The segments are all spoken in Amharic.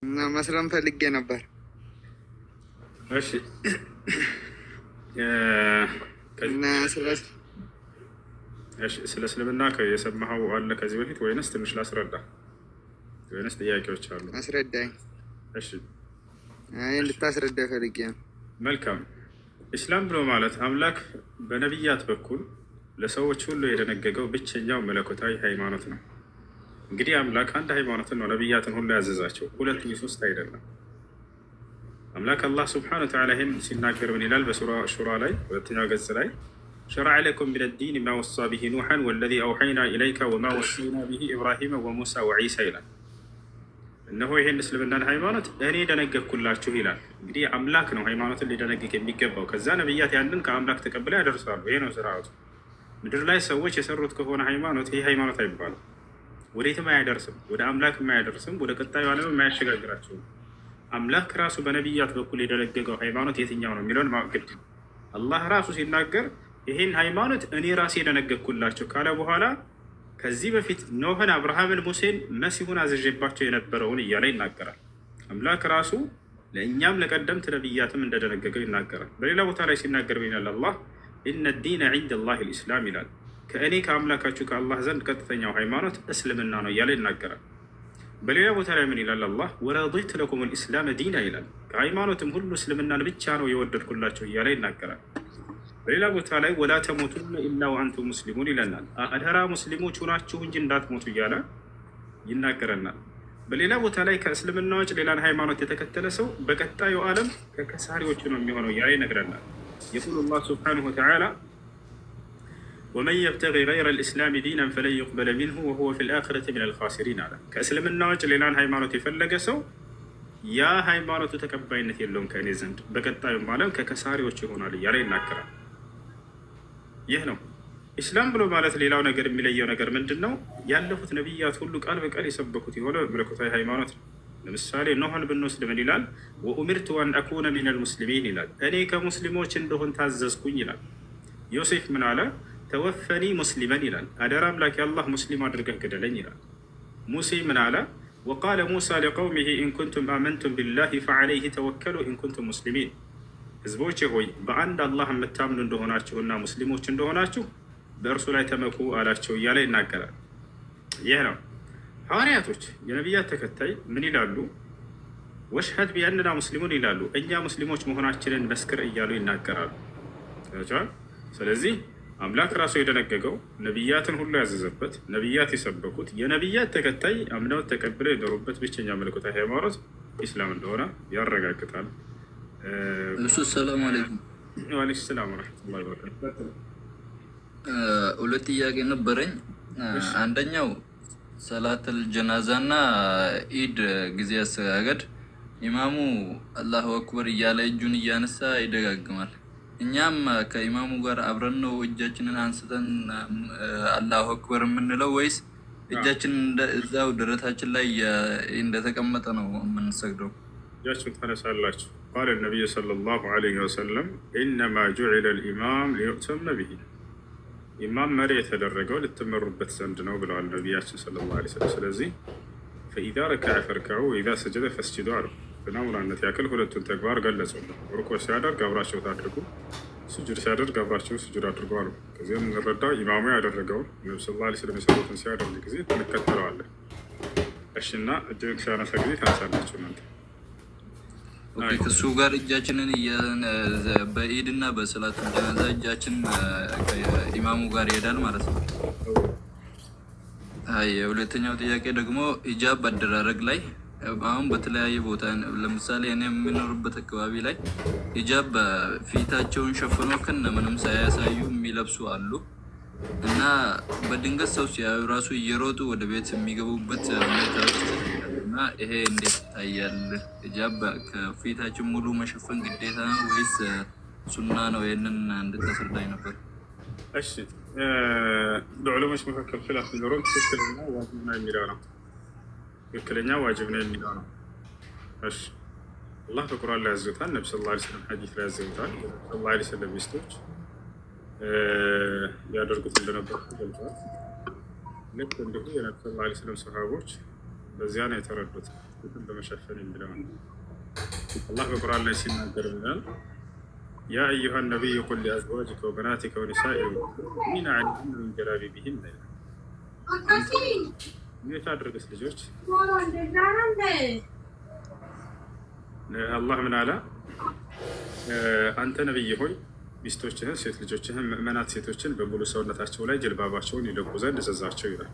እና መስለም ፈልጌ ነበር። እሺ እና ስለ እስልምና የሰማኸው አለ ከዚህ በፊት ወይንስ ትንሽ ላስረዳ ወይንስ ጥያቄዎች አሉ? አስረዳኝ። እሺ እንድታስረዳ ፈልጌ ነው። መልካም። ኢስላም ብሎ ማለት አምላክ በነቢያት በኩል ለሰዎች ሁሉ የደነገገው ብቸኛው መለኮታዊ ሃይማኖት ነው። እንግዲህ አምላክ አንድ ሃይማኖትን ነው ነቢያትን ሁሉ ያዘዛቸው፣ ሁለት ሶስት አይደለም። አምላክ አላህ ስብሐነሁ ወተዓላ ይህን ሲናገር ምን ይላል? በሱራ ሹራ ላይ ሁለተኛው ገጽ ላይ ሸረዐ ለኩም ሚነ ዲን ማ ወሳ ቢሂ ኑሐን ወለዚ አውሐይና ኢለይከ ወማ ወሰይና ቢሂ ኢብራሂመ ወሙሳ ወዒሳ ይላል። እነሆ ይህን እስልምናን ሃይማኖት እኔ ደነገግኩላችሁ ይላል። እንግዲህ አምላክ ነው ሃይማኖትን ሊደነግግ የሚገባው። ከዛ ነቢያት ያንን ከአምላክ ተቀብለው ያደርሳሉ። ይሄ ነው ስርዓቱ። ምድር ላይ ሰዎች የሰሩት ከሆነ ሃይማኖት ይህ ሃይማኖት አይባልም። ወዴትም አያደርስም፣ ወደ አምላክም አያደርስም፣ ወደ ቀጣዩ ዓለም አያሸጋግራቸውም። አምላክ ራሱ በነቢያት በኩል የደነገገው ሃይማኖት የትኛው ነው የሚለውን ማወቅ ግድ ነው። አላህ ራሱ ሲናገር ይህን ሃይማኖት እኔ ራሴ የደነገግኩላቸው ካለ በኋላ ከዚህ በፊት ኖህን፣ አብርሃምን፣ ሙሴን፣ መሲሁን አዘዤባቸው የነበረውን እያለ ይናገራል። አምላክ ራሱ ለእኛም ለቀደምት ነቢያትም እንደደነገገው ይናገራል። በሌላ ቦታ ላይ ሲናገር ይላል አላህ ኢነ ዲነ ዒንደ ላሂ ልኢስላም ይላል። ከእኔ ከአምላካችሁ ከአላህ ዘንድ ቀጥተኛው ሃይማኖት እስልምና ነው እያለ ይናገራል። በሌላ ቦታ ላይ ምን ይላል አላህ ወረዲቱ ለኩም ልኢስላም ዲና ይላል። ከሃይማኖትም ሁሉ እስልምናን ብቻ ነው የወደድኩላቸው እያለ ይናገራል። በሌላ ቦታ ላይ ወላ ተሞቱነ ኢላ ወአንቱም ሙስሊሙን ይለናል። አደራ ሙስሊሞች ሆናችሁ እንጂ እንዳትሞቱ እያለ ይናገረናል። በሌላ ቦታ ላይ ከእስልምና ውጭ ሌላን ሃይማኖት የተከተለ ሰው በቀጣዩ ዓለም ከከሳሪዎቹ ነው የሚሆነው እያለ ይነግረናል። የቁል ላህ ስብሓነሁ ወተዓላ ወመን የብተጊ ገይረ ልእስላም ዲናን ፈለን ዩቅበለ ሚንሁ ወሁወ ፊ ልአኺረቲ ሚነ ልኻሲሪን አለ። ከእስልምና ውጭ ሌላን ሃይማኖት የፈለገ ሰው ያ ሃይማኖቱ ተቀባይነት የለውም ከእኔ ዘንድ፣ በቀጣዩም ዓለም ከከሳሪዎች ይሆናል እያለ ይናገራል። ይህ ነው ኢስላም ብሎ ማለት። ሌላው ነገር የሚለየው ነገር ምንድን ነው? ያለፉት ነቢያት ሁሉ ቃል በቃል የሰበኩት የሆነ መለኮታዊ ሃይማኖት ነው። ለምሳሌ ኖህን ብንወስድ ምን ይላል? ወኡሚርቱ አን አኩነ ሚነል ሙስሊሚን ይላል። እኔ ከሙስሊሞች እንደሆን ታዘዝኩኝ ይላል። ዮሴፍ ምን አለ? ተወፈኒ ሙስሊመን ይላል። አደራ አምላክ የአላህ ሙስሊም አድርገህ ግደለኝ ይላል። ሙሴ ምን አለ? ወቃለ ሙሳ ሊቀውሚሂ ኢንኩንቱም አመንቱም ቢላሂ ፈዐለይሂ ተወከሉ ኢንኩንቱም ሙስሊሚን፣ ህዝቦቼ ሆይ በአንድ አላህ የምታምኑ እንደሆናችሁና ሙስሊሞች እንደሆናችሁ በእርሱ ላይ ተመኩ አላቸው እያለ ይናገራል። ይህ ነው ሐዋርያቶች የነቢያት ተከታይ ምን ይላሉ? ወሽሀድ ቢአንና ሙስሊሙን ይላሉ። እኛ ሙስሊሞች መሆናችንን መስክር እያሉ ይናገራሉ። ስለዚህ አምላክ ራሱ የደነገገው ነቢያትን ሁሉ ያዘዘበት፣ ነቢያት የሰበኩት፣ የነቢያት ተከታይ አምነው ተቀብለው የኖሩበት ብቸኛ መለኮታዊ ሃይማኖት ኢስላም እንደሆነ ያረጋግጣል። እሱ ሰላም አለይኩም። ወአለይኩም ሰላም ወረሕመቱላሂ ወበረካቱ። ሁለት ጥያቄ ነበረኝ። አንደኛው ሰላተል ጀናዛና ኢድ ጊዜ አሰጋገድ ኢማሙ አላሁ አክበር እያለ እጁን እያነሳ ይደጋግማል። እኛም ከኢማሙ ጋር አብረን ነው እጃችንን አንስተን አላሁ አክበር የምንለው ወይስ እጃችንን እዛው ደረታችን ላይ እንደተቀመጠ ነው የምንሰግደው? እጃችሁን ታነሳላችሁ። ቃለ ነቢዩ ሰለላሁ ዐለይሂ ወሰለም ኢነማ ጁዒለ ልኢማም ሊዩእተመ ቢሂ፣ ኢማም መሪ የተደረገው ልትመሩበት ዘንድ ነው ብለዋል ነቢያችን ሰለላሁ ዐለይሂ ወሰለም። ስለዚህ ፈኢዛ ረከዐ ፈርከዑ ወኢዛ ሰጀደ ፈስጅዱ አሉ። በናሙናነት ያክል ሁለቱን ተግባር ገለጹ። ሩኩዕ ሲያደርግ አብራቸው ታድርጉ፣ ስጁድ ሲያደርግ አብራቸው ስጁድ አድርጉ አሉ። ከዚህም የምንረዳው ኢማሙ ያደረገውን ነቢ ሰለላሁ ዐለይሂ ወሰለም የሰሩትን ሲያደርግ ጊዜ እንከተለዋለን። እሺና እጅን ሲያነሳ ጊዜ ታነሳላችሁ እናንተ። ከሱ ጋር እጃችንን በኢድና በሰላት ጀናዛ እጃችን ከኢማሙ ጋር ይሄዳል ማለት ነው። የሁለተኛው ጥያቄ ደግሞ ሂጃብ አደራረግ ላይ አሁን በተለያየ ቦታ ለምሳሌ እኔ የምኖርበት አካባቢ ላይ ሂጃብ ፊታቸውን ሸፍኖ ከነ ምንም ሳያሳዩ የሚለብሱ አሉ እና በድንገት ሰው ሲያዩ ራሱ እየሮጡ ወደ ቤት የሚገቡበት ሁኔታዎች እና ይሄ እንዴት ይታያል? ሂጃብ ከፊታችን ሙሉ መሸፈን ግዴታ ነው ወይስ ሱና ነው? ይህንን እንድታስረዳኝ ነበር። እሺ በዑለሞች መካከል ኺላፍ ቢኖርም ትክክለኛ ዋጅብ ነው የሚለው ነው። ትክክለኛ ዋጅብ ነው የሚለው ነው። እሺ አላህ በቁርአን ላይ ያዘውታል። ነብዩ ሰለላሁ ዐለይሂ ወሰለም ሐዲስ ላይ ያዘውታል። ሰለላሁ ዐለይሂ ወሰለም ሚስቶች ያደርጉት እንደነበር ገልጿል። ልክ እንዲሁ የነብዩ ሰለላሁ ዐለይሂ ወሰለም ሰሃቦች በዚያ ነው የተረዱት። ፊትን በመሸፈን የሚለውን አላህ በቁርአን ላይ ሲናገር ይላል ያ አዩሃ ነቢይ ቁል ሊአዝዋጅከ ወበናቲከ ወኒሳኢ ልሙእሚኒነ ዐለይሂነ ሚን ጀላቢቢሂን ይላል። እንዴት አድርገስ ልጆች አላህ ምን አለ? አንተ ነቢይ ሆይ ሚስቶችህን፣ ሴት ልጆችህን፣ ምእመናት ሴቶችን በሙሉ ሰውነታቸው ላይ ጅልባባቸውን ይለቁ ዘንድ እዘዛቸው ይላል።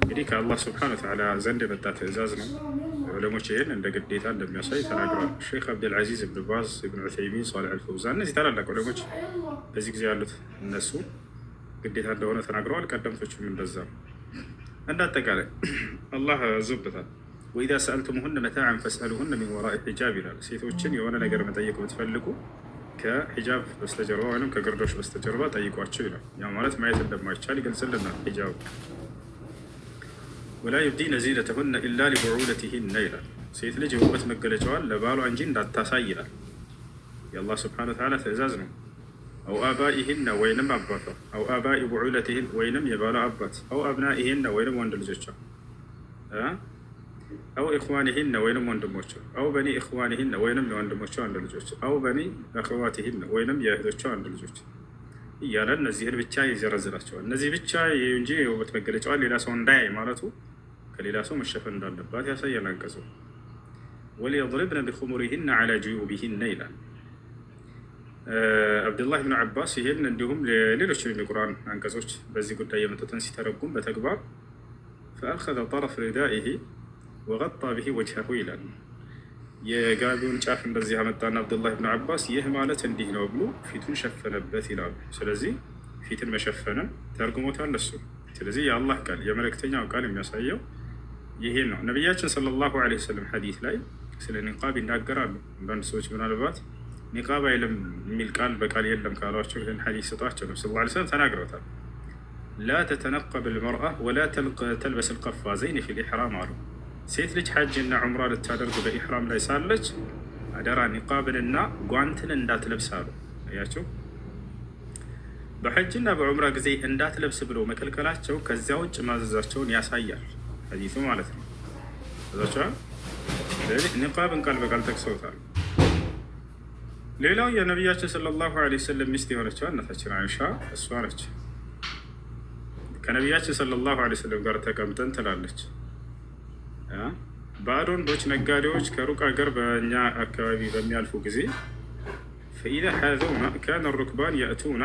እንግዲህ ከአላህ ስብሐነ ወተዓላ ዘንድ የመጣ ትእዛዝ ነው። ዑለሞች ይህን እንደ ግዴታ እንደሚያሳይ ተናግረዋል። ሼክ አብዱልዓዚዝ እብን ባዝ፣ እብን ዑሰይሚን፣ ሷሊሕ አልፈውዛን እነዚህ ታላላቅ ዑለሞች በዚህ ጊዜ ያሉት እነሱ ግዴታ እንደሆነ ተናግረዋል። ቀደምቶችም እንደዛ ነው። እንደ አጠቃላይ አላህ አዞበታል። ወኢዛ ሰአልቱሙሁነ መታዕን ፈስአሉሁነ ሚን ወራኢ ሒጃብ ይላል። ሴቶችን የሆነ ነገር መጠየቅ ብትፈልጉ ከሒጃብ በስተጀርባ ወይም ከግርዶሽ በስተጀርባ ጠይቋቸው ይላል። ያ ማለት ማየት እንደማይቻል ይገልጽልናል ሒጃብ። ወላ ዩብዲነ ዚነተሁነ ኢላ ሊቡዑለቲሂነ ይላል። ሴት ልጅ የውበት መገለጫዋን ለባሏ እንጂ እንዳታሳይ ይላል። የአላህ ስብሐነሁ ወተዓላ ትእዛዝ ነው። አው አባኢሂነ ወይንም አባቷ፣ አው አባኢ ቡዑለቲሂን ወይንም የባሏ አባት፣ አው አብናኢሂነ ወይንም ወንድ ልጆቿ፣ አው ኢኽዋኒሂነ ወይንም ወንድሞቿ፣ አው በኒ ኢኽዋኒሂነ ወይንም የወንድሞቿ ወንድ ልጆች፣ አው በኒ አኽዋቲሂነ ወይንም የእህቶቿ ወንድ ልጆች እያለ እነዚህን ብቻ ይዘረዝራቸዋል። እነዚህ ብቻ እንጂ የውበት መገለጫዋን ሌላ ሰው እንዳያይ ማለቱ ከሌላ ሰው መሸፈን እንዳለባት ያሳያል አንቀጹ። ወሊየድሪብነ ቢኹሙሪሂነ ዐላ ጁዩቢሂነ ይላል። አብዱላህ ብን ዓባስ ይህን እንዲሁም ሌሎችም የቁርአን አንቀጾች በዚህ ጉዳይ የመጡትን ሲተረጉም በተግባር ፈአኸዘ ጠረፍ ሪዳኢሂ ወገጣ ብሂ ወጅሀሁ ይላል። የጋቢውን ጫፍ እንደዚህ አመጣና አብዱላህ ብን ዓባስ ይህ ማለት እንዲህ ነው ብሎ ፊቱን ሸፈነበት ይላሉ። ስለዚህ ፊትን መሸፈንን ተርጉሞታል እሱ። ስለዚህ የአላህ ቃል የመልእክተኛው ቃል የሚያሳየው ይሄን ነው። ነቢያችን ሰለላሁ ዐለይሂ ወሰለም ሐዲስ ላይ ስለ ኒቃብ ይናገራሉ። አንዳንድ ሰዎች ምናልባት ኒቃብ አይልም የሚል ቃል በቃል የለም ካሏቸው ይህን ሐዲስ ስጧቸው ነው። ሰለላሁ ዐለይሂ ወሰለም ተናግረውታል። ላ ተተነቀብ ልመርአ ወላ ተልበስ ልቀፋዘይን ፊ ልኢሕራም አሉ። ሴት ልጅ ሐጅና ዑምራ ልታደርግ በኢሕራም ላይ ሳለች አደራ ኒቃብንና ጓንትን እንዳትለብስ አሉ። አያቸው በሐጅና በዑምራ ጊዜ እንዳትለብስ ብለው መከልከላቸው ከዚያ ውጭ ማዘዛቸውን ያሳያል ሐዲሱ ማለት ነው። እዛቸዋል። ስለዚህ ኒቃብን ቃል በቃል ጠቅሰውታል። ሌላው የነቢያችን ሰለላሁ ዐለይሂ ወሰለም ሚስት የሆነችው እናታችን አይሻ እሷ ነች። ከነቢያችን ሰለላሁ ዐለይሂ ወሰለም ጋር ተቀምጠን ትላለች ባዕድ ወንዶች ነጋዴዎች ከሩቅ ሀገር በእኛ አካባቢ በሚያልፉ ጊዜ ፈኢዛ ሐዘውና ካነ ሩክባን የእቱና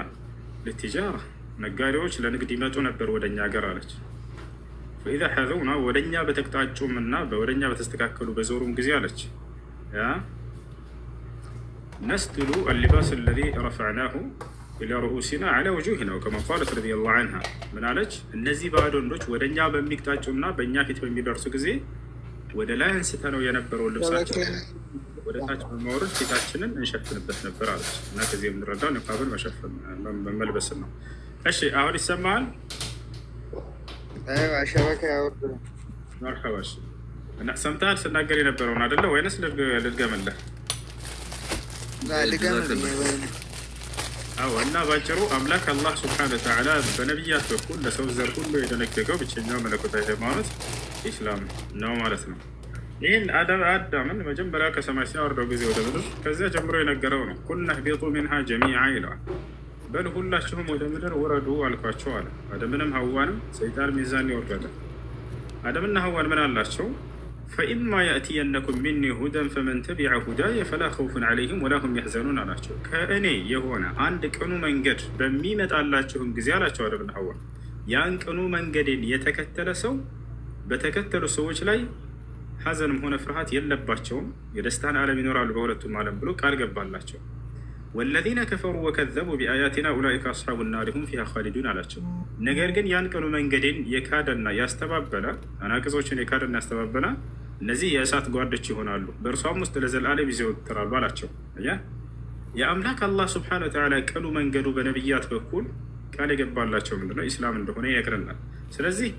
ልትጃራ ነጋዴዎች ለንግድ ይመጡ ነበር ወደ እኛ ሀገር አለች። ፈኢዛ ሐዘውና ወደ እኛ በተቅጣጩም እና ወደ እኛ በተስተካከሉ በዞሩም ጊዜ አለች ነስድሉ አልሊባስ አለዚ ረፈዕናሁ ኢላ ሩኡሲና ዐላ ውጁሂና ከማ ቃለት ረዲየላሁ ዐንሃ ምን አለች? እነዚህ ባዕድ ወንዶች ወደ እኛ በሚቅጣጩና በእኛ ፊት በሚደርሱ ጊዜ ወደ ላይ አንስተ ነው የነበረው ልብሳችን ወደ ታች በማውረድ ፊታችንን እንሸፍንበት ነበር አለች። እና ከዚህ የምንረዳው ኒቃብን መመልበስን ነው። እሺ አሁን ይሰማል? ሸበካ ያወርድ መርሐባ። እና ሰምተሃል ስናገር የነበረውን አይደለ ወይንስ ልድገምልህ? አዎ። እና ባጭሩ አምላክ አላህ ስብሐነ ወተዓላ በነቢያት በኩል ለሰው ዘር ሁሉ የደነገገው ብቸኛው መለኮታዊ ሃይማኖት ኢስላም ነው ማለት ነው። ይህን አዳምን መጀመሪያ ከሰማይ ሲያወርደው ጊዜ ወደ ምድር ከዚያ ጀምሮ የነገረው ነው። ቁልና ህቢጡ ሚንሃ ጀሚዓ ይለዋል። በል ሁላችሁም ወደ ምድር ውረዱ አልኳቸው አለ። አደምንም ሀዋንም ሰይጣን ሚዛን ይወርዳል። አደምና ሀዋን ምን አላቸው? ፈኢማ የእትየነኩም ሚኒ ሁደን ፈመን ተቢዐ ሁዳየ ፈላ ኸውፉን ዐለይሂም ወላ ሁም የሕዘኑን አላቸው። ከእኔ የሆነ አንድ ቅኑ መንገድ በሚመጣላችሁም ጊዜ አላቸው አደምና ሀዋ ያን ቅኑ መንገዴን የተከተለ ሰው በተከተሉ ሰዎች ላይ ሐዘንም ሆነ ፍርሃት የለባቸውም፣ የደስታን ዓለም ይኖራሉ በሁለቱም ዓለም ብሎ ቃል ገባላቸው። ወለዚነ ከፈሩ ወከዘቡ ቢአያቲና ኡላኢከ አስሓቡ ናሪ ሁም ፊሃ ኻሊዱን አላቸው። ነገር ግን ያን ቅኑ መንገዴን የካደና ያስተባበለ አናቅጾችን የካደና ያስተባበለ እነዚህ የእሳት ጓዶች ይሆናሉ፣ በእርሷም ውስጥ ለዘላለም ይዘወትራሉ አላቸው። የአምላክ አላህ ስብሐነሁ ወተዓላ ቅኑ መንገዱ በነቢያት በኩል ቃል የገባላቸው ምንድነው? ኢስላም እንደሆነ ይነግረናል። ስለዚህ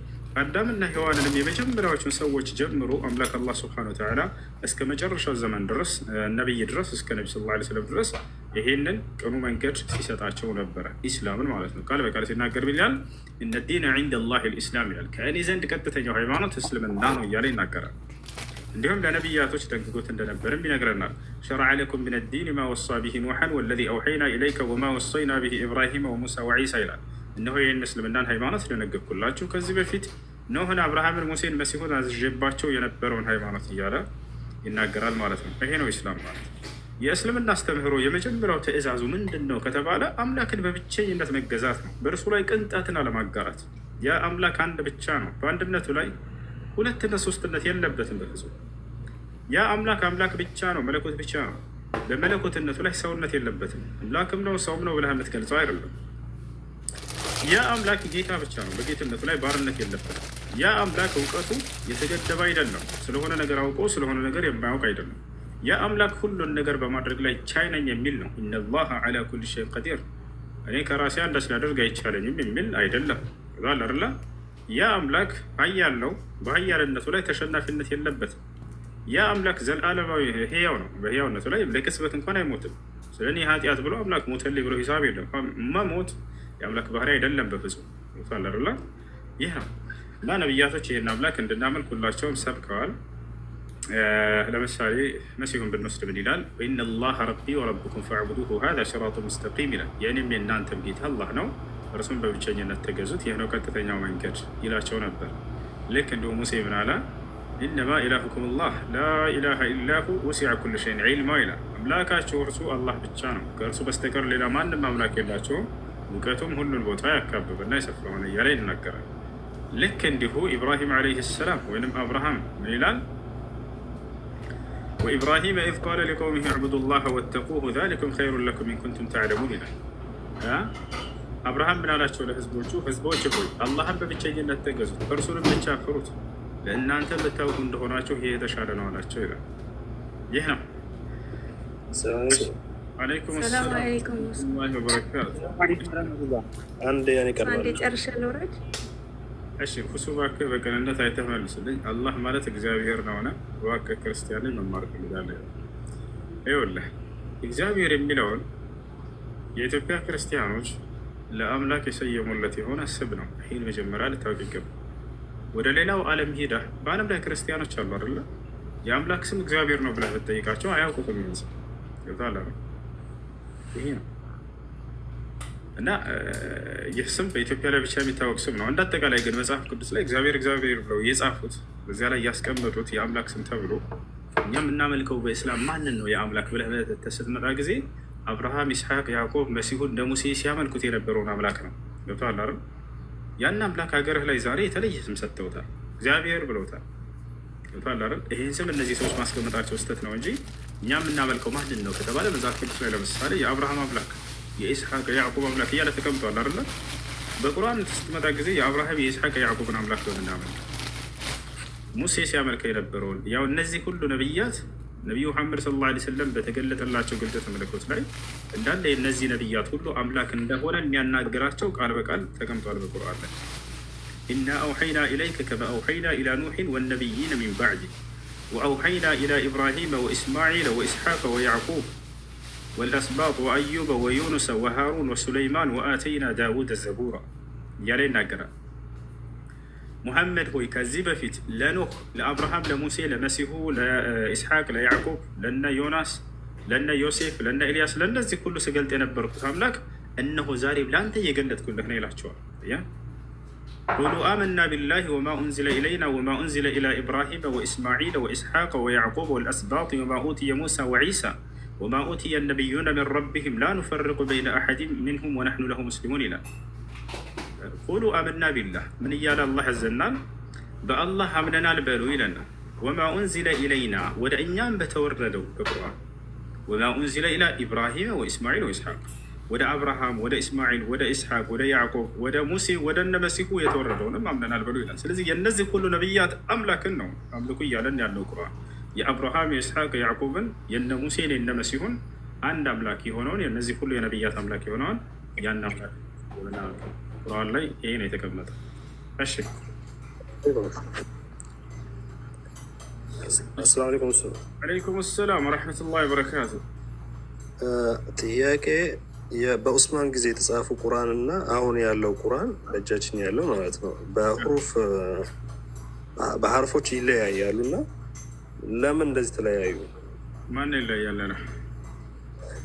አዳምና ሔዋንንም የመጀመሪያዎቹን ሰዎች ጀምሮ አምላክ አላህ ስብሐነሁ ወተዓላ እስከ መጨረሻው ዘመን ድረስ ነቢይ ድረስ እስከ ነቢ ሰለላሁ ዐለይሂ ወሰለም ድረስ ይሄንን ቅኑ መንገድ ሲሰጣቸው ነበረ፣ ኢስላምን ማለት ነው። ቃል በቃል ሲናገር ቢላል እነ ዲነ ዒንደ ላሂ ልኢስላም ይላል። ከእኔ ዘንድ ቀጥተኛው ሃይማኖት እስልምና ነው እያለ ይናገራል። እንዲሁም ለነቢያቶች ደንግጎት እንደነበርም ይነግረናል። ሸረዐ ለኩም ሚነ ዲን ማ ወሳ ቢሂ ኑሐን ወለዚ አውሐይና ኢለይከ ወማ ወሰይና ቢሂ ኢብራሂመ ወሙሳ ወዒሳ ይላል። እነሆ ይህን እስልምናን ሃይማኖት ደነገግኩላችሁ ከዚህ በፊት ኖህን፣ አብርሃምን፣ ሙሴን፣ መሲሁን አዝዤባቸው የነበረውን ሃይማኖት እያለ ይናገራል ማለት ነው። ይሄ ነው ኢስላም ማለት። የእስልምና አስተምህሮ የመጀመሪያው ትእዛዙ ምንድን ነው ከተባለ አምላክን በብቸኝነት መገዛት ነው። በእርሱ ላይ ቅንጣትን አለማጋራት። ያ አምላክ አንድ ብቻ ነው። በአንድነቱ ላይ ሁለትነት ሶስትነት የለበትም በፍጹም። ያ አምላክ አምላክ ብቻ ነው፣ መለኮት ብቻ ነው። በመለኮትነቱ ላይ ሰውነት የለበትም። አምላክም ነው ሰውም ነው ብለህ የምትገልጸው አይደለም። ያ አምላክ ጌታ ብቻ ነው፣ በጌትነቱ ላይ ባርነት የለበትም። ያ አምላክ እውቀቱ የተገደበ አይደለም፣ ስለሆነ ነገር አውቆ ስለሆነ ነገር የማያውቅ አይደለም። ያ አምላክ ሁሉን ነገር በማድረግ ላይ ቻይ ነኝ የሚል ነው። ኢነላሀ ዐላ ኩሊ ሸይን ቀዲር፣ እኔ ከራሴ አንዳች ላደርግ አይቻለኝም የሚል አይደለም። ዛል አይደለ? ያ አምላክ ኃያል ነው፣ በኃያልነቱ ላይ ተሸናፊነት የለበትም። ያ አምላክ ዘላለማዊ ህያው ነው፣ በህያውነቱ ላይ ለቅጽበት እንኳን አይሞትም። ስለ እኔ ኃጢአት ብሎ አምላክ ሞተልኝ ብሎ ሂሳብ የለም። መሞት የአምላክ ባህሪ አይደለም በፍጹም። ዛል አይደለ? ይህ ነው እና ነቢያቶች ይህን አምላክ እንድናመልክ ሁላቸውም ሰብከዋል። ለምሳሌ መሲሁን ብንወስድ ምን ይላል? ወኢነላሀ ረቢ ወረብኩም ፈዕቡዱሁ ሀዛ ሲራጡ ሙስተቂም ይላል። የእኔም የእናንተም ጌታ አላህ ነው፣ እርሱም በብቸኝነት ተገዙት፣ ይህ ነው ቀጥተኛው መንገድ ይላቸው ነበር። ልክ እንዲሁ ሙሴ ምን አለ? ኢነማ ኢላሁኩም ላህ ላኢላሃ ኢላሁ ወሲዐ ኩለ ሸይን ዒልማ ይላል። አምላካቸው እርሱ አላህ ብቻ ነው፣ ከእርሱ በስተቀር ሌላ ማንም አምላክ የላቸውም፣ እውቀቱም ሁሉን ቦታ ያካበበና የሰፋ ሆነ እያለ ይናገራል። ልክ እንዲሁ ኢብራሂም ዓለይሂ ሰላም ወይም አብርሃም ምን ይላል? ወኢብራሂመ ኢዝ ቃለ ሊቀውሚሂ እዕቡዱ ላህ ወተቁሁ ዛሊኩም ኸይሩን ለኩም ኢን ኩንቱም ተዕለሙን ይላል። አብርሃም ምን አላቸው ለህዝቦቹ? ህዝቦች ሆይ አላህን በብቸኝነት ተገዙት፣ እርሱንም ብቻ ፍሩት፣ ለእናንተ ብታውቁ እንደሆናቸው ይሄ የተሻለ ነው አላቸው ይላል። ይህ ነው። አለይኩም ሰላም ወበረካቱ። አንድ ጨርሼ ልውረድ። እሺ ኩሱ እባክህ በቅንነት አይተህ መልስልኝ። አላህ ማለት እግዚአብሔር ነውና እባክህ ክርስቲያን ላይ መማር ፈልጋለሁ። ይኸውልህ እግዚአብሔር የሚለውን የኢትዮጵያ ክርስቲያኖች ለአምላክ የሰየሙለት የሆነ ስም ነው። ይህን መጀመሪያ ልታውቅ ይገባል። ወደ ሌላው ዓለም ሄደህ በዓለም ላይ ክርስቲያኖች አሉ አይደለ? የአምላክ ስም እግዚአብሔር ነው ብለህ ብትጠይቃቸው አያውቁትም። ይሄን ስም ይወጣል። ይሄ ነው እና ይህ ስም በኢትዮጵያ ላይ ብቻ የሚታወቅ ስም ነው። እንዳጠቃላይ ግን መጽሐፍ ቅዱስ ላይ እግዚአብሔር እግዚአብሔር ብለው የጻፉት በዚያ ላይ ያስቀመጡት የአምላክ ስም ተብሎ እኛ የምናመልከው በእስላም ማንን ነው የአምላክ ብለህ ስትመጣ ጊዜ አብርሃም፣ ይስሐቅ፣ ያዕቆብ፣ መሲሁ እንደ ሙሴ ሲያመልኩት የነበረውን አምላክ ነው። ገብቶሃል አይደል? ያን አምላክ ሀገርህ ላይ ዛሬ የተለየ ስም ሰጥተውታል፣ እግዚአብሔር ብለውታል። ገብቶሃል አይደል? ይህን ስም እነዚህ ሰዎች ማስቀመጣቸው ስህተት ነው እንጂ እኛ የምናመልከው ማንን ነው ከተባለ መጽሐፍ ቅዱስ ላይ ለምሳሌ የአብርሃም አምላክ፣ የኢስሐቅ፣ የያዕቆብ አምላክ እያለ ተቀምጧል አይደለ? በቁርአን ስትመጣ ጊዜ የአብርሃም፣ የኢስሐቅ፣ የያዕቆብን አምላክ ነው የምናመልከው። ሙሴ ሲያመልከው የነበረውን ያው እነዚህ ሁሉ ነቢያት ነቢዩ ሙሐመድ ሰለላሁ ዐለይሂ ወሰለም በተገለጠላቸው ግልጠት መለኮት ላይ እንዳለ የእነዚህ ነቢያት ሁሉ አምላክ እንደሆነ የሚያናገራቸው ቃል በቃል ተቀምጧል በቁርአን ላይ። ኢና አውሐይና ኢለይከ ከማ አውሐይና ኢላ ኑሕን ወነቢይነ ሚን ባዕድ ወአውሐይና ኢላ ኢብራሂመ ወኢስማዒለ ወኢስሐቀ ወያዕቁብ ወልአስባጥ ወአዩበ ወዩኑሰ ወሃሩን ወሱለይማን ወአተይና ዳውደ ዘቡራ እያለ ይናገራል። ሙሐመድ ሆይ ከዚህ በፊት ለኖህ፣ ለአብርሃም፣ ለሙሴ፣ ለመሲሁ፣ ለኢስሐቅ፣ ለያዕቆብ፣ ለነ ዮናስ፣ ለነ ዮሴፍ፣ ለነ ኤልያስ ለእነዚህ ሁሉ ስገልጥ የነበርኩት አምላክ እነሆ ዛሬ ለአንተ እየገለጥኩልህ ነው ይላቸዋል። ቁሉ አመና ቢላሂ ወማ ኡንዚለ ኢለይና ወማ ኡንዚለ ኢላ ኢብራሂመ ወኢስማዒለ ወኢስሐቀ ወያዕቆብ ወልአስባጥ ወማ ኡትየ ሙሳ ወዒሳ ወማ ኡትየ ነቢዩነ ሚን ረቢሂም ላ ኑፈርቁ በይነ አሐድን ሚንሁም ወነሕኑ ለሁ ሙስሊሙን ይላል። ቁሉ አመና ቢላህ ምን እያለ አላህ ያዘናል? በአላህ አምነናል በሉ ይለናል። ወማ ኡንዚለ ኢለይና ወደ እኛም በተወረደው በቁርአን ወማ ኡንዚለ ኢላ ኢብራሂመ ወኢስማዒል ወኢስሐቅ ወደ አብርሃም፣ ወደ ኢስማዒል፣ ወደ ኢስሐቅ፣ ወደ ያዕቆብ፣ ወደ ሙሴ፣ ወደ እነ መሲሁ የተወረደውንም አምነናል በሉ ይላል። ስለዚህ የእነዚህ ሁሉ ነቢያት አምላክን ነው አምልኩ እያለን ያለው ቁርአን። የአብርሃም፣ የኢስሐቅ፣ የያዕቆብን፣ የነ ሙሴን፣ የነ መሲሁን አንድ አምላክ የሆነውን የእነዚህ ሁሉ የነቢያት አምላክ የሆነውን ያን አምላክ ቁርአን ላይ ይሄ ነው የተቀመጠ። እሺ አሰላሙ አለይኩም። ወአለይኩም ሰላም ወረሕመቱላሂ ወበረካቱ። ጥያቄ በኡስማን ጊዜ የተጻፉ ቁርአን እና አሁን ያለው ቁርአን በእጃችን ያለው ማለት ነው በሐርፎች ይለያያሉ እና ለምን እንደዚህ ተለያዩ? ማን ይለያል ነው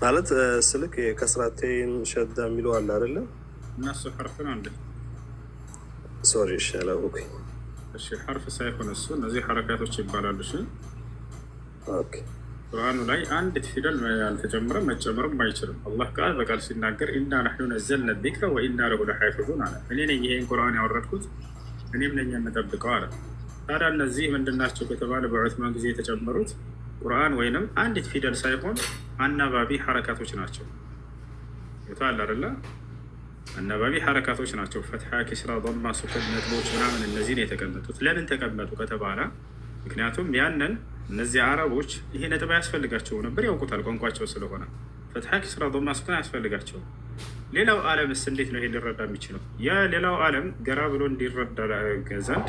ማለት ስልክ ከስራቴን ሸዳ የሚለው አለ አይደለ? እነሱ ሐርፍ ነው እንዴ? ሶሪ እሺ፣ አላወኩኝ። እሺ ሐርፍ ሳይሆን እሱ እነዚህ ሐረካቶች ይባላሉ። እሺ ኦኬ። ቁርአኑ ላይ አንዲት ፊደል አልተጨመረም መጨመርም አይችልም። አላህ ቃል በቃል ሲናገር ኢና ነሕኑ ነዘልና ዚክረ ወኢና ለሁ ለሓፊዙን አለ። እኔ ነኝ ይሄን ቁርአን ያወረድኩት እኔም ነኝ የምጠብቀው አለ። ታዲያ እነዚህ ምንድናቸው ከተባለ በዑስማን ጊዜ የተጨመሩት ቁርአን ወይንም አንዲት ፊደል ሳይሆን አናባቢ ሐረካቶች ናቸው። ይታል አይደለ? አናባቢ ሐረካቶች ናቸው። ፈትሐ፣ ኪስራ፣ ضማ፣ ሱኩን፣ ነጥቦች ምናምን እነዚህን የተቀመጡት ለምን ተቀመጡ ከተባለ ምክንያቱም ያንን እነዚህ አረቦች ይሄ ነጥብ አያስፈልጋቸው ነበር፣ ያውቁታል ቋንቋቸው ስለሆነ። ፈትሐ፣ ኪስራ፣ ضማ፣ ሱኩን አያስፈልጋቸውም። ሌላው ዓለምስ እንዴት ነው ይሄ ሊረዳ የሚችለው? የሌላው ዓለም ገራ ብሎ እንዲረዳ ዘንድ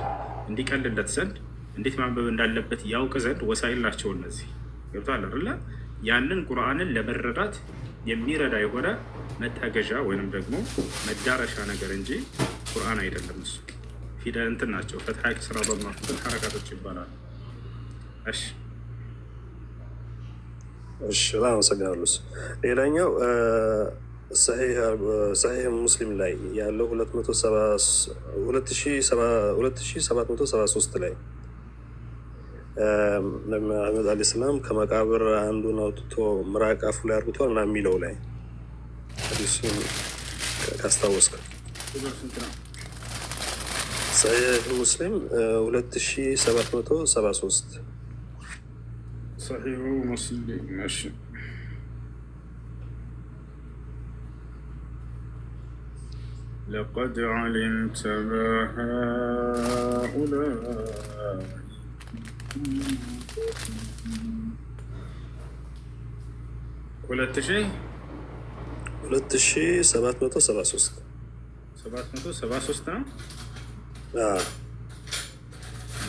እንዲቀልለት ዘንድ እንዴት ማንበብ እንዳለበት ያውቅ ዘንድ ወሳይላቸው እነዚህ ገብቷል አይደለ? ያንን ቁርአንን ለመረዳት የሚረዳ የሆነ መታገዣ ወይንም ደግሞ መዳረሻ ነገር እንጂ ቁርአን አይደለም። እሱ ፊደል እንትን ናቸው። ፈትሐ፣ ኪስራ፣ ضማ፣ ሱኩን ሐረካቶች ይባላሉ። እሺ እሺ፣ በጣም አመሰግናለሁ። ሌላኛው ሰሒህ ሙስሊም ላይ ያለው 2773 ላይ ነቢ መሐመድ ዓለይሂ ሰላም ከመቃብር አንዱን አውጥቶ ምራቅ አፉ ላይ አርግቷል እና የሚለው ላይ ሐዲሱን ካስታወስከ ሰሒህ ሙስሊም 2773 ሰሒሁ ሙስሊም እሺ لقد علمت ما هؤلاء 2773 ነው።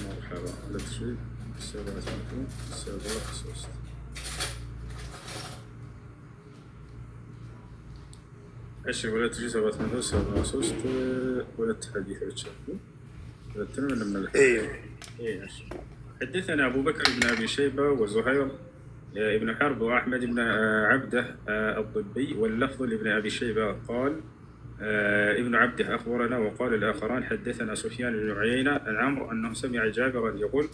مرحبا 2773 እሺ 2773 ሁለት ሐዲሶች አሉ። ሁለቱንም እንመለከት። حدثنا أبو بكر بن أبي شيبة وزهير بن حرب وأحمد بن عبده الضبي واللفظ لابن أبي شيبة قال ابن عبده أخبرنا وقال الآخران حدثنا سفيان بن عيينة عن عمرو أنه سمع جابرا يقول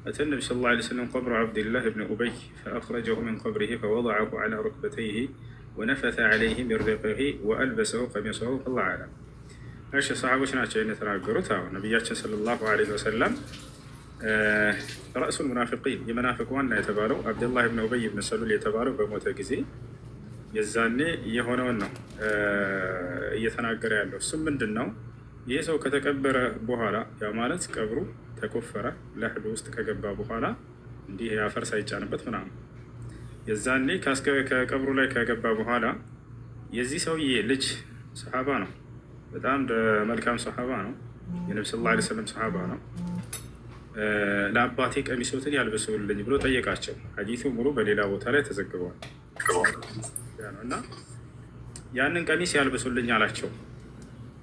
أتى النبي صلى الله عليه وسلم قبر عبد الله بن أبي فأخرجه من قبره فوضعه على ركبتيه ونفث عليه برقه وألبسه قميصه الله أعلم. እሺ ሰሃቦች ናቸው የተናገሩት። አሁን ነቢያችን ሰለላሁ ዐለይሂ ወሰለም ረእሱል ሙናፊቂን የመናፍቅ ዋና የተባለው አብደላህ ብን ኡበይ ብን ሰሉል የተባለው በሞተ ጊዜ የዛኔ የሆነውን ነው እየተናገረ ያለው። እሱም ምንድን ነው? ይህ ሰው ከተቀበረ በኋላ ያ ማለት ቀብሩ ተቆፈረ ለሕዱ ውስጥ ከገባ በኋላ እንዲህ አፈር ሳይጫንበት ምናምን የዛኔ ከቀብሩ ላይ ከገባ በኋላ የዚህ ሰውዬ ልጅ ሰሓባ ነው። በጣም መልካም ሰሓባ ነው። የነቢ ሰለላሁ ዐለይሂ ወሰለም ሰሓባ ነው። ለአባቴ ቀሚሶትን ያልብሱልኝ ብሎ ጠየቃቸው። ሐዲሱ ሙሉ በሌላ ቦታ ላይ ተዘግቧል እና ያንን ቀሚስ ያልብሱልኝ አላቸው።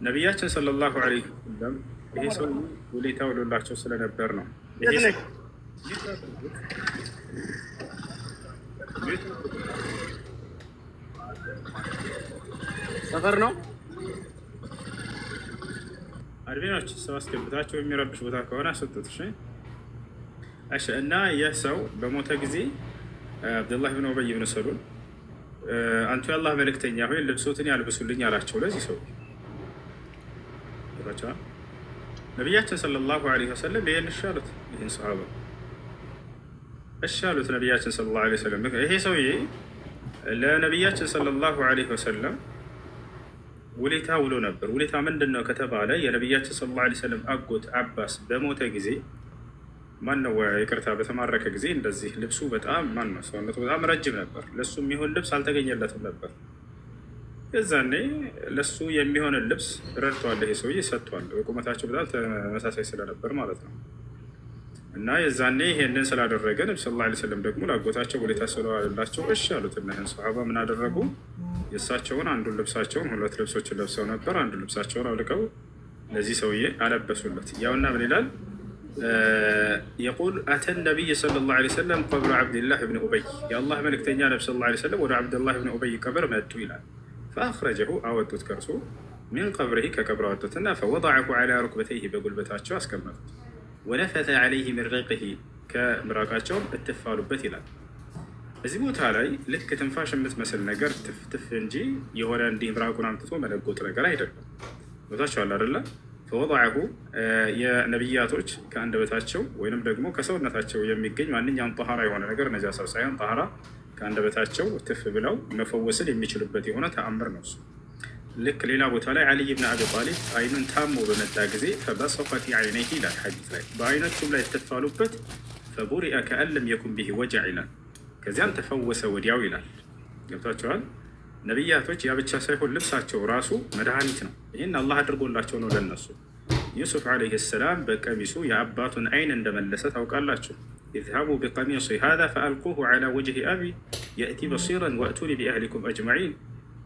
ነቢያችን ሰለላሁ ዐለይሂ ወሰለም ይሄ ሰው ውለታ ውሎላቸው ስለነበር ነው። ሰፈር ነው። አድሚኖች ሰው አስገብታቸው የሚረብሽ ቦታ ከሆነ አስወጡት። እሺ እና ይህ ሰው በሞተ ጊዜ አብደላህ ብን ኡበይ ብን ሰሉል አንቱ የአላህ መልእክተኛ ሆይ ልብሶትን ያልብሱልኝ አላቸው። ለዚህ ሰው ነቢያችን ሰለላሁ ዐለይሂ ወሰለም ይህን እሺ አሉት። ይህን ሰሃባ እሺ አሉት ነቢያችን ሰለላሁ ዐለይሂ ወሰለም። ይሄ ሰውዬ ለነቢያችን ሰለላሁ ዐለይሂ ወሰለም ውለታ ውሎ ነበር። ውለታ ምንድን ነው ከተባለ የነቢያችን ሰለላሁ ዐለይሂ ወሰለም አጎት አባስ በሞተ ጊዜ ማነው ይቅርታ በተማረከ ጊዜ እንደዚህ ልብሱ በጣም ማነው ሰውነቱ በጣም ረጅም ነበር። ለሱ የሚሆን ልብስ አልተገኘለትም ነበር። የዛኔ ለሱ የሚሆንን ልብስ ረድቷል። ይሄ ሰውዬ ሰጥቷል። ቁመታቸው በጣም ተመሳሳይ ስለነበር ማለት ነው። እና የዛኔ ይሄንን ስላደረገ ነቢ ሰለላሁ ዐለይሂ ወሰለም ደግሞ ለአጎታቸው ውለታ ስለዋለላቸው እሺ አሉት። እና ይህን ሰሃባ ምን አደረጉ? የእሳቸውን አንዱን ልብሳቸውን ሁለት ልብሶችን ለብሰው ነበር። አንዱን ልብሳቸውን አውልቀው ለዚህ ሰውዬ አለበሱለት። ያውና ምን ይላል? የቁል አተ ነቢይ ሰለላሁ ዐለይሂ ወሰለም ቀብረ ዓብድላህ ብን ኡበይ የአላህ መልእክተኛ ነቢ ሰለላሁ ዐለይሂ ወሰለም ወደ ዓብድላህ ብን ኡበይ ቀብር መጡ ይላል። ፈአኽረጀሁ አወጡት ከእርሱ ሚን ቀብሪሂ ከቀብር አወጡትና ፈወضዐሁ ዐላ ሩክበተይሂ በጉልበታቸው አስቀመጡት። ወነፈተ ዐለይሂ ሚን ሪቅሂ ከምራቃቸውም እትፋሉበት ይላል። እዚህ ቦታ ላይ ልክ ትንፋሽ የምትመስል ነገር ትፍትፍ እንጂ የሆነ እንዲህ ምራቁን አምጥቶ መለጎጥ ነገር አይደለም። ቦታቸዋል አይደለ? ፈወضዐሁ የነቢያቶች ከአንደበታቸው ወይንም ደግሞ ከሰውነታቸው የሚገኝ ማንኛውም ጠሃራ የሆነ ነገር ነጃሳ ሳይሆን ጠሃራ ከአንደበታቸው ትፍ ብለው መፈወስን የሚችሉበት የሆነ ተአምር ነው እሱ። ልክ ሌላ ቦታ ላይ ዓሊይ ብን አቢ ጣሊብ አይኑን ታሞ በመጣ ጊዜ ፈበሰቀት ዐይነይሂ ይላል ሐዲስ ላይ በአይኖቹም ላይ የተፋሉበት ፈቡሪአ ከአን ለም የኩን ቢሂ ወጀዕ ይላል። ከዚያም ተፈወሰ ወዲያው ይላል። ገብቷቸዋል። ነቢያቶች ያ ብቻ ሳይሆን ልብሳቸው ራሱ መድኃኒት ነው። ይህን አላህ አድርጎላቸው ነው ለነሱ። ዩሱፍ ዓለይሂ ሰላም በቀሚሱ የአባቱን አይን እንደመለሰ ታውቃላችሁ። ኢዝሃቡ ቢቀሚሲ ሃዛ ፈአልቁሁ ዐላ ወጅሂ አቢ የእቲ በሲራን ወእቱኒ ቢአህሊኩም አጅመዒን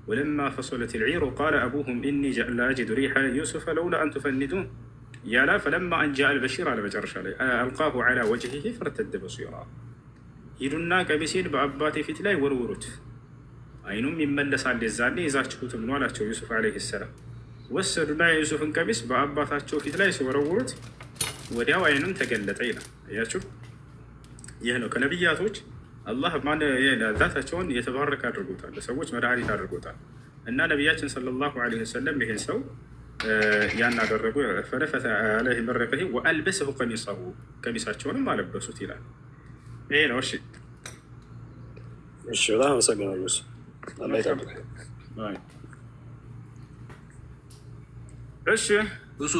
ወለማ ፈሰለት ልዒሩ ቃለ አቡሁም ኢኒ ላአጅዱ ሪሐ ዩሱፈ ለውላ አን ቱፈኒዱን ያላ ፈለማ አን ጃአ አልበሺር አለ መጨረሻ ላይ አልቃሁ ዐላ ወጅሂሂ ፈርተደ በሲራ ሂዱና ቀሚሴን በአባቴ ፊት ላይ ወርውሩት አይኑም ይመለሳል የዛኔ ይዛችሁትም ነው አላቸው ዩሱፍ ዓለይሂ ሰላም። ወሰዱና የዩሱፍን ቀሚስ በአባታቸው ፊት ላይ ሲወረውሩት ወዲያው አይኑም ተገለጠ ይላል። አያችሁ፣ ይህ ነው ከነቢያቶች አላህ ዛታቸውን የተባረከ አድርጎታል፣ ለሰዎች መድኃኒት አድርጎታል። እና ነቢያችን ሰለላሁ ዓለይሂ ወሰለም ይህን ሰው ያን አደረጉ። ፈነፈተ ዐለይሂ ሚን ሪቅሂ ወአልበሰሁ ቀሚሰሁ ቀሚሳቸውንም አለበሱት ይላል። ይሄ ነው። እሺ እሺ፣ በጣም አመሰግናለሁ። አላህ ይጠብቅ። እሺ እሱ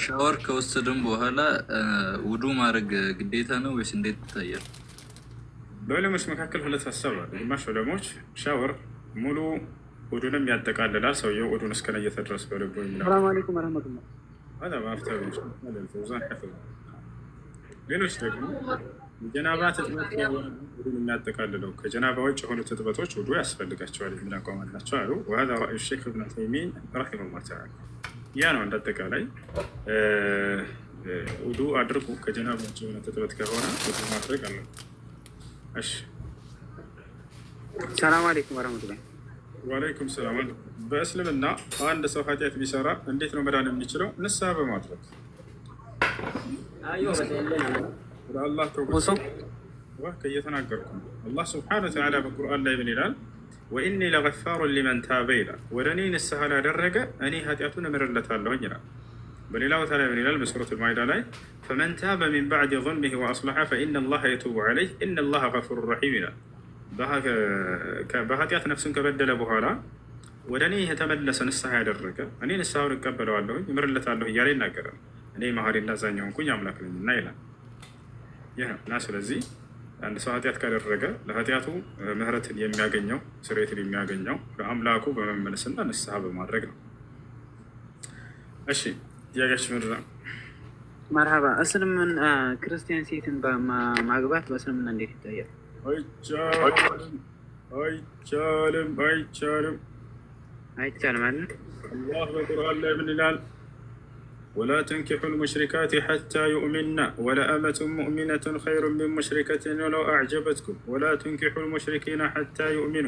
ሻወር ከወሰድን በኋላ ውዱ ማድረግ ግዴታ ነው ወይስ እንዴት ይታያል? በዑለሞች መካከል ሁለት ሀሳብ አለ። ግማሽ ዑለሞች ሻወር ሙሉ ውዱንም ያጠቃልላል፣ ሰውየው ውዱን እስከነየተ ድረስ በልቦ ይላል። ሰላም አለይኩም ወራህመቱላህ هذا ما افترض الفوزان حفظ ሌሎች ደግሞ ጀናባ ትጥበት ውዱን የሚያጠቃልለው ከጀናባ ውጭ የሆኑ ትጥበቶች ውዱ ያስፈልጋቸዋል የሚል አቋም አላቸው አሉ። وهذا رأي الشيخ ابن تيمية رحمه الله تعالى ያ ነው እንዳጠቃላይ ውዱ አድርጉ ከጀናባ ውጭ የሆነ ትጥበት ከሆነ ውዱ ማድረግ አለ። እሺ ሰላም አለይኩም ወራህመቱላህ። ወአለይኩም ሰላም። በእስልምና አንድ ሰው ኃጢአት ቢሰራ እንዴት ነው መዳን የሚችለው? ንስሐ በማድረግ ወደ አላህ ተውበት እየተናገርኩ ነው። አላህ ስብሐነሁ ወተዓላ በቁርአን ላይ ምን ይላል? ወኢኒ ለገፋሩን ሊመን ታበ ይላል። ወደ እኔ ንስሐ ላደረገ እኔ ኃጢአቱን እምርለታለሁኝ ይላል። በሌላ ቦታ ላይ ምን ይላል? በሱረቱል ማኢዳ ላይ ፈመን ታበ ሚን ባዕድ ظልሚሂ ወአስለሐ ፈኢነ አላህ የቱቡ ዐለይህ ኢነ አላህ ገፉሩን ረሒም ይላል። በኃጢአት ነፍሱን ከበደለ በኋላ ወደ እኔ የተመለሰ ንስሐ ያደረገ እኔ ንስሐውን እቀበለዋለሁኝ እምርለታለሁ እያለ ይናገራል። እኔ መሐሪና አዛኝ ሆንኩኝ አምላክ ነኝና ይላል። ይህ ነው እና ስለዚህ አንድ ሰው ኃጢአት ካደረገ ለኃጢአቱ ምህረትን የሚያገኘው ስርየትን የሚያገኘው በአምላኩ በመመለስና ንስሐ በማድረግ ነው። እሺ ጥያቄሽ ምንድን ነው? መርሀባ። እስልምና ክርስቲያን ሴትን ማግባት በእስልምና እንዴት ይታያል? አይቻልም አይቻልም አይቻልም አለ አላህ በቁርአን ላይ ምን ይላል? ወላ ተንኪሑ ልሙሽሪካት ሐታ ዩእሚና ወለአመቱን ሙእሚነቱን ኸይሩን ሚን ሙሽሪከትን ወለው አዕጀበትኩም ወላ ተንኪሑ ልሙሽሪኪነ ሐታ ዩእሚኑ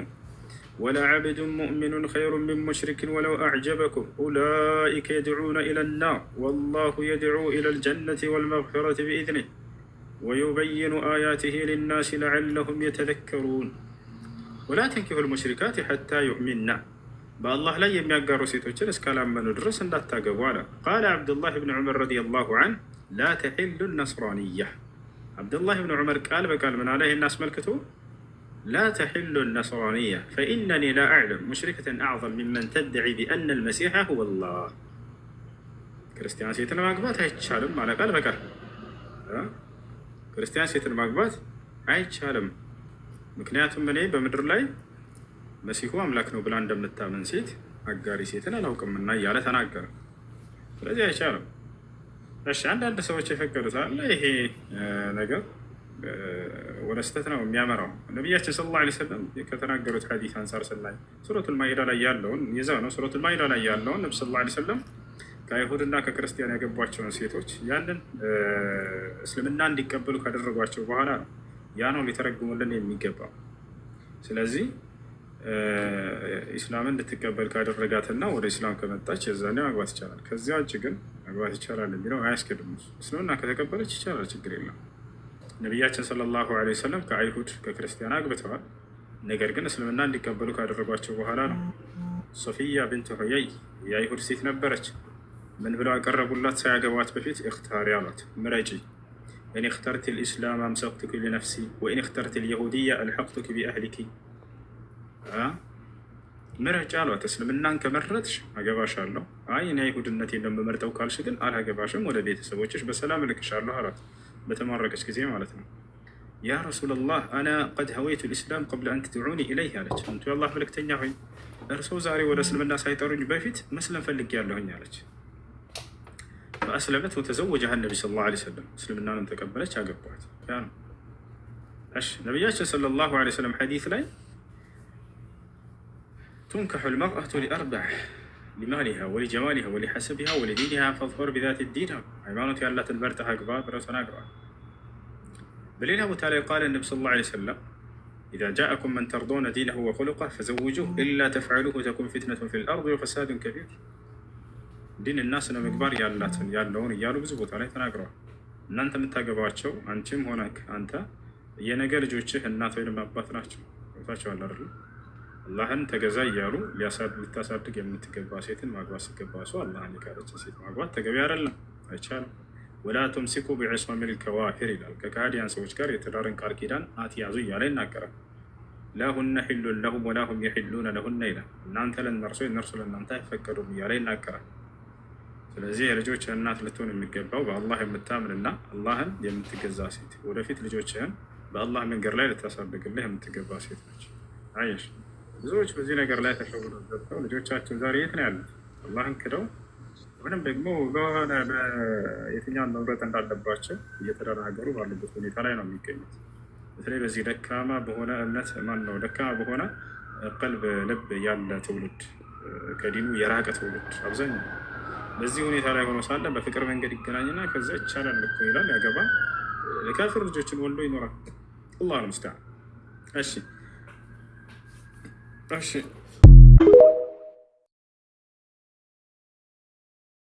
ወለዓብዱን ሙእሚኑን ኸይሩን ሚን ሙሽሪኪን ወለው አዕጀበኩም ኡላኢከ የድዑነ ኢላ ናር ወላሁ የድዑ ኢላ ልጀነቲ ወልመግፊረቲ ቢኢዝኒህ ወዩበይኑ አያቲሂ ሊናሲ ለዓለሁም የተዘከሩን። ወላ ተንኪሑ ልሙሽሪካት ሐታ ዩእሚና በአላህ ላይ የሚያጋሩ ሴቶችን እስካላመኑ ድረስ እንዳታገቡ አለ። ቃለ ዓብዱላህ ብን ዑመር ረዲየላሁ ዐንሁ ላ ተሒሉ ነስራንያ። ዓብዱላህ ብን ዑመር ቃል በቃል ምን አለ? ይህን አስመልክቶ ላ ተሒሉ ነስራንያ ፈኢነኒ ላ አዕለም ሙሽሪከተን አዕዘም ሚመን ተድዒ ቢአነ ልመሲሐ ሁወ ላህ። ክርስቲያን ሴትን ማግባት አይቻልም አለ ቃል በቃል። ክርስቲያን ሴትን ማግባት አይቻልም፣ ምክንያቱም እኔ በምድር ላይ መሲሁ አምላክ ነው ብላ እንደምታመን ሴት አጋሪ ሴትን አላውቅምና እያለ ተናገረ። ስለዚህ አይቻልም። እሺ አንዳንድ ሰዎች የፈቀዱታል። ይሄ ነገር ወደ ስህተት ነው የሚያመራው። ነቢያችን ሰለላሁ ዐለይሂ ወሰለም ከተናገሩት ሐዲስ አንጻር ስናይ ሱረቱል ማኢዳ ላይ ያለውን ይዘው ነው። ሱረቱል ማኢዳ ላይ ያለውን ነብዩ ሰለላሁ ዐለይሂ ወሰለም ከአይሁድና ከክርስቲያን ያገቧቸውን ሴቶች ያንን እስልምና እንዲቀበሉ ካደረጓቸው በኋላ ነው ያ ነው ሊተረጉሙልን የሚገባው። ስለዚህ ኢስላምን እንድትቀበል ካደረጋትና ወደ ኢስላም ከመጣች የዛኔ ማግባት ይቻላል። ከዚያ ውጭ ግን ማግባት ይቻላል የሚለው አያስገድም። እስልምና ከተቀበለች ይቻላል፣ ችግር የለም። ነቢያችን ሰለላሁ ዐለይሂ ወሰለም ከአይሁድ ከክርስቲያን አግብተዋል። ነገር ግን እስልምና እንዲቀበሉ ካደረጓቸው በኋላ ነው። ሶፊያ ብንት ሑየይ የአይሁድ ሴት ነበረች። ምን ብለው ያቀረቡላት? ሳያገቧት በፊት እክታሪ አሏት፣ ምረጪ። ኢን እክተርቲ ልእስላም አምሰክቱኪ ሊነፍሲ ወኢን እክተርቲ ልየሁድያ አልሐቅቱኪ ቢአህሊኪ። ምረጪ አሏት። እስልምናን ከመረጥሽ አገባሻለሁ፣ አይ እኔ አይሁድነቴን እንደምመርጠው ካልሽ ግን አላገባሽም፣ ወደ ቤተሰቦችሽ በሰላም እልክሻለሁ አሏት። በተማረቀች ጊዜ ማለት ነው። ያ ረሱላላህ አና ቀድ ሀወይቱ ልእስላም ቀብለ አን ትድዑኒ ኢለይህ አለች። አንቱ የአላህ መልእክተኛ ሆይ እርስዎ ዛሬ ወደ እስልምና ሳይጠሩኝ በፊት መስለም ፈልጌያለሁኝ አለች። በአስለመት ወተዘወጀሃ ነቢ ሰለላሁ ዐለይሂ ወሰለም፣ እስልምናንም ተቀበለች፣ አገባት። ያ ነው። እሺ ነቢያችን ሰለላሁ ዐለይሂ ወሰለም ሐዲስ ላይ ቱንከሑ ልመርአቱ ሊአርበዕ ሊማሊሃ ወሊጀማሊሃ ወሊሐሰቢሃ ወሊዲኒሃ ፈዝፈር ቢዛቲ ዲን። ሃይማኖት ያላትን መርጠህ አግባ ብለው ተናግረዋል። በሌላ ቦታ ላይ ቃለ ነቢ ሰለላሁ ዐለይሂ ወሰለም ኢዛ ጃአኩም መን ተርዶነ ዲነሁ ወኹሉቀሁ ፈዘውጁህ ኢላ ተፍዐሉሁ ተኩን ፊትነቱን ፊል አርድ ወፈሳዱን ከቢር። ዲን እና ስነ ምግባር ያላትን ያለውን እያሉ ብዙ ቦታ ላይ ተናግረዋል። እናንተ የምታገባቸው አንቺም ሆነ አንተ የነገ ልጆችህ እናት ወይም አባት ናቸው። ቦታቸዋል አይደል? አላህን ተገዛ እያሉ ልታሳድግ የምትገባ ሴትን ማግባት ሲገባ ሰው አላህን የካደችን ሴት ማግባት ተገቢ አይደለም፣ አይቻልም። ወላ ቱምሲኩ ቢዕስሚል ከዋፊር ይላል። ከካህዲያን ሰዎች ጋር የትዳርን ቃል ኪዳን አትያዙ እያለ ይናገራል። ላሁነ ሒሉን ለሁም ወላሁም የሒሉነ ለሁነ ይላል። እናንተ ለእነርሱ የእነርሱ ለእናንተ አይፈቀዱም እያለ ይናገራል። ስለዚህ የልጆች እናት ልትሆን የሚገባው በአላህ የምታምንና አላህን የምትገዛ ሴት፣ ወደፊት ልጆችህን በአላህ መንገድ ላይ ልታሳድግልህ የምትገባ ሴት ነች። አየሽ፣ ብዙዎች በዚህ ነገር ላይ ተሸውደው ገብተው ልጆቻቸው ዛሬ የት ነው ያሉት? አላህን ክደው ወይም ደግሞ በሆነ የትኛውን መምረጥ እንዳለባቸው እየተደናገሩ ባሉበት ሁኔታ ላይ ነው የሚገኙት። በተለይ በዚህ ደካማ በሆነ እምነት ደካማ በሆነ ቀልብ ልብ ያለ ትውልድ፣ ከዲኑ የራቀ ትውልድ አብዛኛው በዚህ ሁኔታ ላይ ሆኖ ሳለ በፍቅር መንገድ ይገናኝና ከዛ ይቻላል እኮ ይላል፣ ያገባል፣ የካፊር ልጆችን ወልዶ ይኖራል። አላህ ሙስተዓን። እሺ